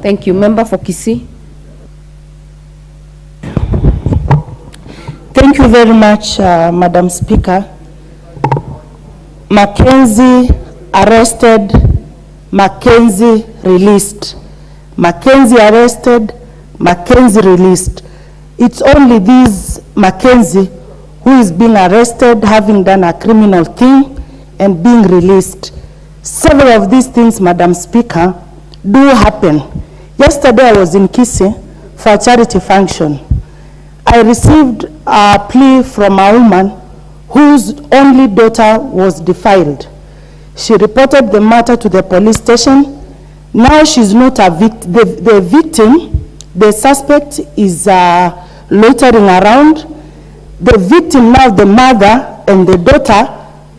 Thank you. Member for Kisii. Thank you very much, Madam Speaker. Mackenzie arrested, Mackenzie released. Mackenzie arrested, Mackenzie released. It's only this Mackenzie who is being arrested, having done a criminal thing, and being released. Several of these things, Madam Speaker, do happen. Yesterday I was in Kisii for a charity function. I received a plea from a woman whose only daughter was defiled. She reported the matter to the police station. Now she's not a victim. The victim, the suspect, is loitering around. The victim, now the mother and the daughter,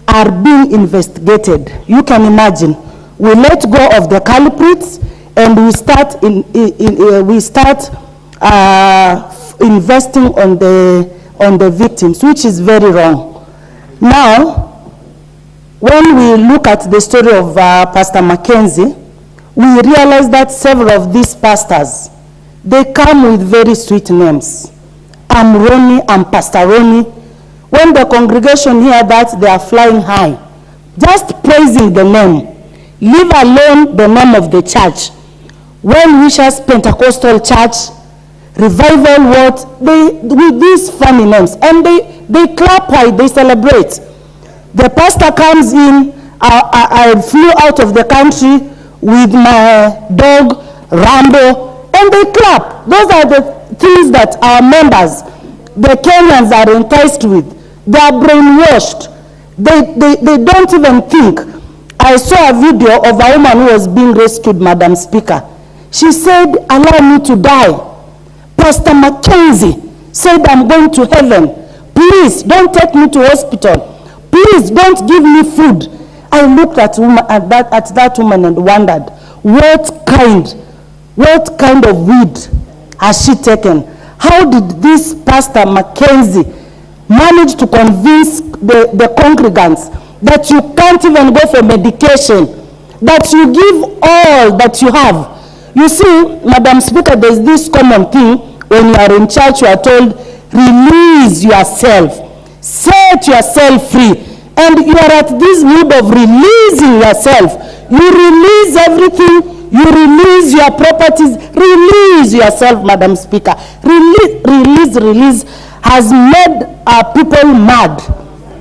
are being investigated. You can imagine. We let go of the culprits and we start investing on the victims, which is very wrong. Now, when we look at the story of Pastor Mackenzie, we realize that several of these pastors, they come with very sweet names. I'm Ronnie, I'm Pastor Ronnie. When the congregation hear that, they are flying high, just praising the name. Leave alone the name of the church. When Wishes Pentecostal Church, Revival what, with these funny names, and they clap high, they celebrate. The pastor comes in, I flew out of the country with my dog, Rambo, and they clap. Those are the things that our members, the Kenyans, are enticed with. They are brainwashed. They don't even think. I saw a video of a woman who was being rescued, Madam Speaker. She said, allow me to die. Pastor Mackenzie said, I'm going to heaven. Please don't take me to hospital. Please don't give me food. I looked at that woman and wondered, what kind of weed has she taken? How did this Pastor Mackenzie manage to convince the congregants that you can't even go for medication, that you give all that you have? You see, Madam Speaker, there's this common thing. When you are in church, you are told, release yourself, set yourself free. And you are at this mood of releasing yourself. You release everything, you release your properties, release yourself, Madam Speaker. Release has made people mad.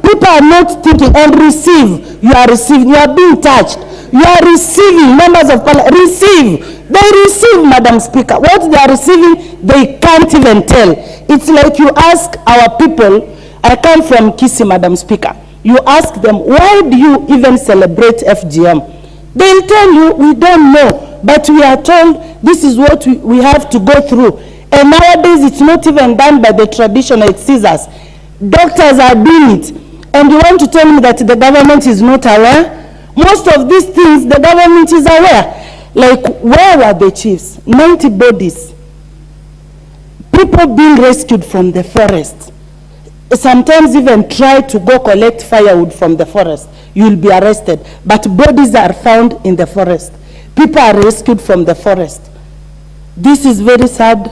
People are not thinking, and receive. You are receiving, you are being touched. You are receiving, members of parliament, receive. They receive, Madam Speaker. What they are receiving, they can't even tell. It's like you ask our people, I come from Kisii, Madam Speaker. You ask them, why do you even celebrate FGM? They'll tell you, we don't know. But we are told this is what we have to go through. And nowadays, it's not even done by the traditional scissors. Doctors are doing it. And you want to tell me that the government is not aware? Most of these things, the government is aware. Like, where were the chiefs? 90 bodies. People being rescued from the forest. Sometimes even try to go collect firewood from the forest. You'll be arrested. But bodies are found in the forest. People are rescued from the forest. This is very sad,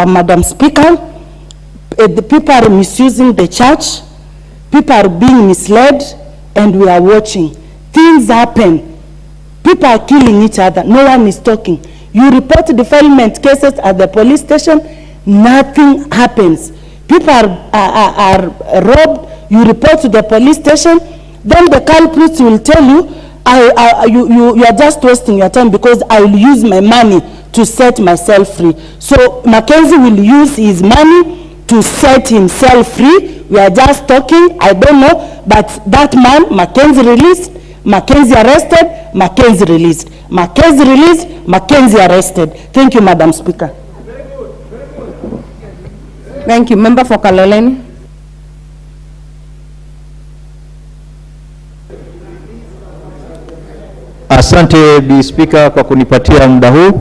Madam Speaker. The people are misusing the church. People are being misled, and we are watching. Things happen. People are killing each other. No one is talking. You report defilement cases at the police station, nothing happens. People are robbed. You report to the police station, then the culprits will tell you, you are just wasting your time because I will use my money to set myself free. So Mackenzie will use his money to set himself free. We are just talking, I don't know, but that man, Mackenzie released, Mackenzie arrested, Mackenzie released. Mackenzie released, Mackenzie arrested. Thank you, Madam Speaker. Very good. Very good. Thank you. Member for Kaloleni. Asante Bi Speaker kwa kunipatia muda huu.